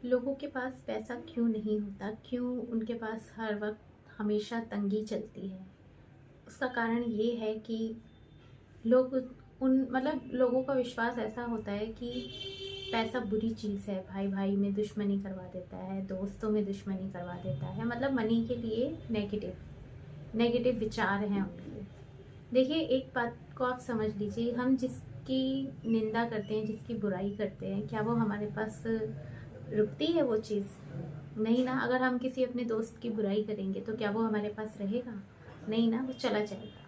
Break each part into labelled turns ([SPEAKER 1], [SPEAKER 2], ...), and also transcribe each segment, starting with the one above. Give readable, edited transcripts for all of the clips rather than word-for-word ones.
[SPEAKER 1] लोगों के पास पैसा क्यों नहीं होता? क्यों उनके पास हर वक्त हमेशा तंगी चलती है? उसका कारण ये है कि लोग उन मतलब लोगों का विश्वास ऐसा होता है कि पैसा बुरी चीज़ है, भाई भाई में दुश्मनी करवा देता है, दोस्तों में दुश्मनी करवा देता है। मतलब मनी के लिए नेगेटिव नेगेटिव विचार हैं उनके। देखिए, एक बात को आप समझ लीजिए, हम जिसकी निंदा करते हैं, जिसकी बुराई करते हैं, क्या वो हमारे पास रुकती है वो चीज़? नहीं ना। अगर हम किसी अपने दोस्त की बुराई करेंगे तो क्या वो हमारे पास रहेगा? नहीं ना, वो चला जाएगा।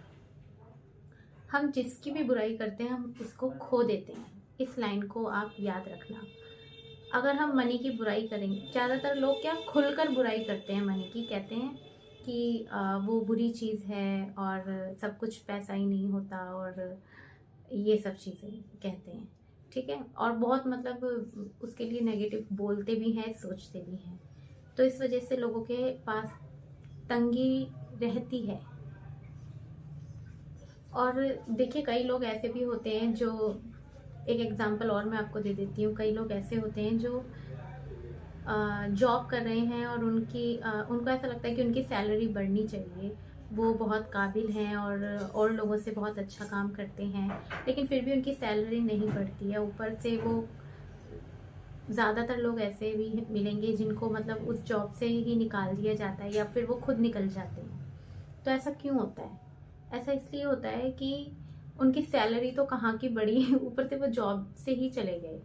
[SPEAKER 1] हम जिसकी भी बुराई करते हैं हम उसको खो देते हैं। इस लाइन को आप याद रखना। अगर हम मनी की बुराई करेंगे, ज़्यादातर लोग क्या खुलकर बुराई करते हैं मनी की, कहते हैं कि वो बुरी चीज़ है और सब कुछ पैसा ही नहीं होता, और ये सब चीज़ें कहते हैं। ठीक है, और बहुत मतलब उसके लिए नेगेटिव बोलते भी हैं, सोचते भी हैं। तो इस वजह से लोगों के पास तंगी रहती है। और देखिए, कई लोग ऐसे भी होते हैं जो, एक एग्जांपल और मैं आपको दे देती हूँ। कई लोग ऐसे होते हैं जो जॉब कर रहे हैं और उनको ऐसा लगता है कि उनकी सैलरी बढ़नी चाहिए। वो बहुत काबिल हैं और लोगों से बहुत अच्छा काम करते हैं, लेकिन फिर भी उनकी सैलरी नहीं बढ़ती है। ऊपर से वो, ज़्यादातर लोग ऐसे भी मिलेंगे जिनको मतलब उस जॉब से ही निकाल दिया जाता है या फिर वो खुद निकल जाते हैं। तो ऐसा क्यों होता है? ऐसा इसलिए होता है कि उनकी सैलरी तो कहाँ की बढ़ी है, ऊपर से वो जॉब से ही चले गए,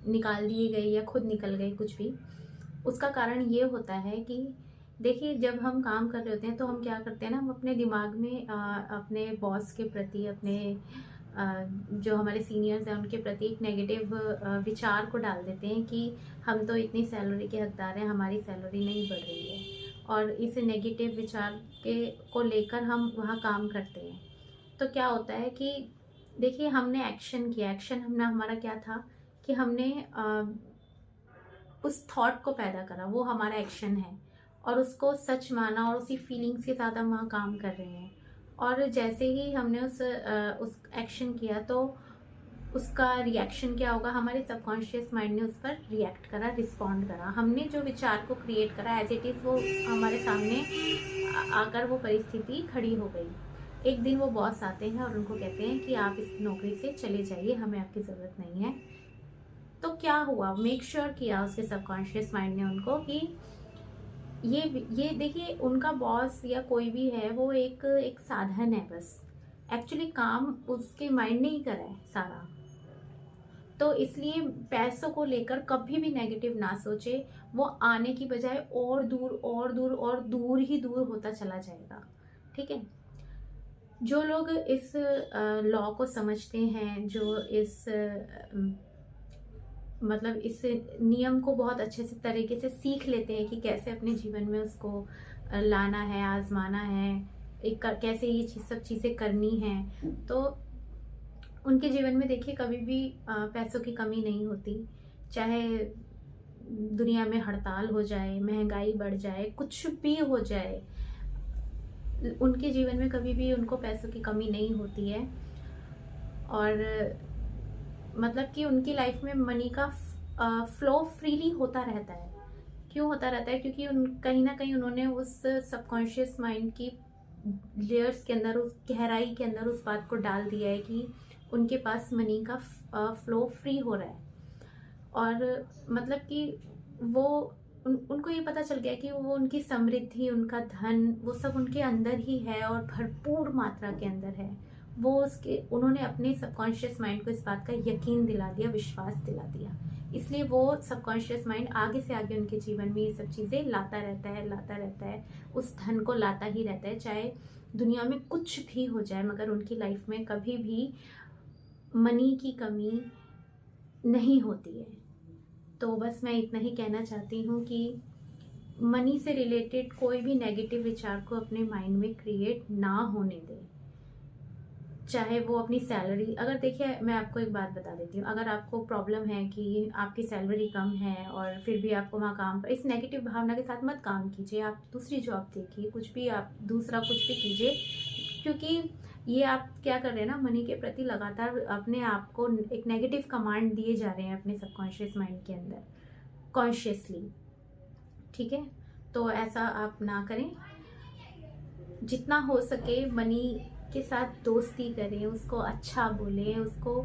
[SPEAKER 1] निकाल दिए गए या खुद निकल गए, कुछ भी। उसका कारण ये होता है कि देखिए, जब हम काम कर रहे होते हैं तो हम क्या करते हैं ना, हम अपने दिमाग में अपने बॉस के प्रति, अपने जो हमारे सीनियर्स हैं उनके प्रति एक नेगेटिव विचार को डाल देते हैं कि हम तो इतनी सैलरी के हकदार हैं, हमारी सैलरी नहीं बढ़ रही है। और इस नेगेटिव विचार के को लेकर हम वहाँ काम करते हैं। तो क्या होता है कि देखिए, हमने एक्शन किया, एक्शन हमने हमारा क्या था कि हमने उस थॉट को पैदा करा, वो हमारा एक्शन है, और उसको सच माना और उसी फीलिंग्स के साथ हम वहाँ काम कर रहे हैं। और जैसे ही हमने उस एक्शन किया तो उसका रिएक्शन क्या होगा, हमारे सबकॉन्शियस माइंड ने उस पर रिएक्ट करा, रिस्पॉन्ड करा। हमने जो विचार को क्रिएट करा एज इट इज़, वो हमारे सामने आकर वो परिस्थिति खड़ी हो गई। एक दिन वो बॉस आते हैं और उनको कहते हैं कि आप इस नौकरी से चले जाइए, हमें आपकी ज़रूरत नहीं है। तो क्या हुआ, मेक श्योर किया उसके सबकॉन्शियस माइंड ने उनको कि ये देखिए, उनका बॉस या कोई भी है वो एक एक साधन है बस। एक्चुअली काम उसके माइंड ने ही करा है सारा। तो इसलिए पैसों को लेकर कभी भी नेगेटिव ना सोचे। वो आने की बजाय और दूर और दूर और दूर ही दूर होता चला जाएगा। ठीक है। जो लोग इस लॉ को समझते हैं, जो इस मतलब इस नियम को बहुत अच्छे से तरीके से सीख लेते हैं कि कैसे अपने जीवन में उसको लाना है, आजमाना है, कैसे ये सब चीज़ें करनी है, तो उनके जीवन में देखिए कभी भी पैसों की कमी नहीं होती। चाहे दुनिया में हड़ताल हो जाए, महंगाई बढ़ जाए, कुछ भी हो जाए, उनके जीवन में कभी भी उनको पैसों की कमी नहीं होती है। और मतलब कि उनकी लाइफ में मनी का फ्लो फ्रीली होता रहता है। क्यों होता रहता है? क्योंकि उन कहीं न कहीं उन्होंने उस सबकॉन्शियस माइंड की लेयर्स के अंदर, उस गहराई के अंदर उस बात को डाल दिया है कि उनके पास मनी का फ्लो फ्री हो रहा है। और मतलब कि वो उनको ये पता चल गया कि वो उनकी समृद्धि, उनका धन, वो सब उनके अंदर ही है और भरपूर मात्रा के अंदर है। वो उसके उन्होंने अपने सबकॉन्शियस माइंड को इस बात का यकीन दिला दिया, विश्वास दिला दिया। इसलिए वो सबकॉन्शियस माइंड आगे से आगे उनके जीवन में ये सब चीज़ें लाता रहता है, लाता रहता है, उस धन को लाता ही रहता है, चाहे दुनिया में कुछ भी हो जाए, मगर उनकी लाइफ में कभी भी मनी की कमी नहीं होती है। तो बस मैं इतना ही कहना चाहती हूँ कि मनी से रिलेटेड कोई भी नेगेटिव विचार को अपने माइंड में क्रिएट ना होने दें। चाहे वो अपनी सैलरी, अगर देखिए मैं आपको एक बात बता देती हूँ, अगर आपको प्रॉब्लम है कि आपकी सैलरी कम है और फिर भी आपको वहाँ काम, इस नेगेटिव भावना के साथ मत काम कीजिए। आप दूसरी जॉब देखिए, कुछ भी आप दूसरा कुछ भी कीजिए, क्योंकि ये आप क्या कर रहे हैं ना, मनी के प्रति लगातार अपने आप को एक नेगेटिव कमांड दिए जा रहे हैं अपने सबकॉन्शियस माइंड के अंदर। कॉन्शियसली, ठीक है। तो ऐसा आप ना करें। जितना हो सके मनी के साथ दोस्ती करें, उसको अच्छा बोलें, उसको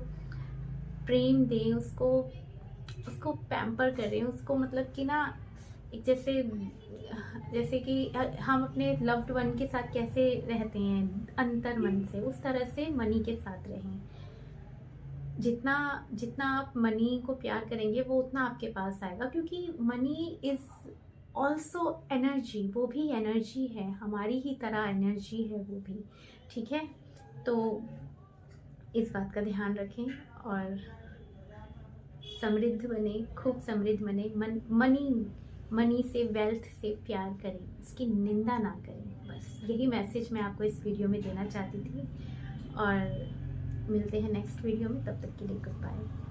[SPEAKER 1] प्रेम दें, उसको उसको पैम्पर करें, उसको मतलब कि ना एक जैसे जैसे कि हम अपने लव्ड वन के साथ कैसे रहते हैं अंतर मन से, उस तरह से मनी के साथ रहें। जितना जितना आप मनी को प्यार करेंगे वो उतना आपके पास आएगा, क्योंकि मनी इज़ ऑल्सो एनर्जी, वो भी एनर्जी है, हमारी ही तरह एनर्जी है वो भी, ठीक है। तो इस बात का ध्यान रखें और समृद्ध बने, खूब समृद्ध बने। मनी से, वेल्थ से प्यार करें, उसकी निंदा ना करें। बस यही मैसेज मैं आपको इस वीडियो में देना चाहती थी। और मिलते हैं नेक्स्ट वीडियो में, तब तक के लिए गुड बाय।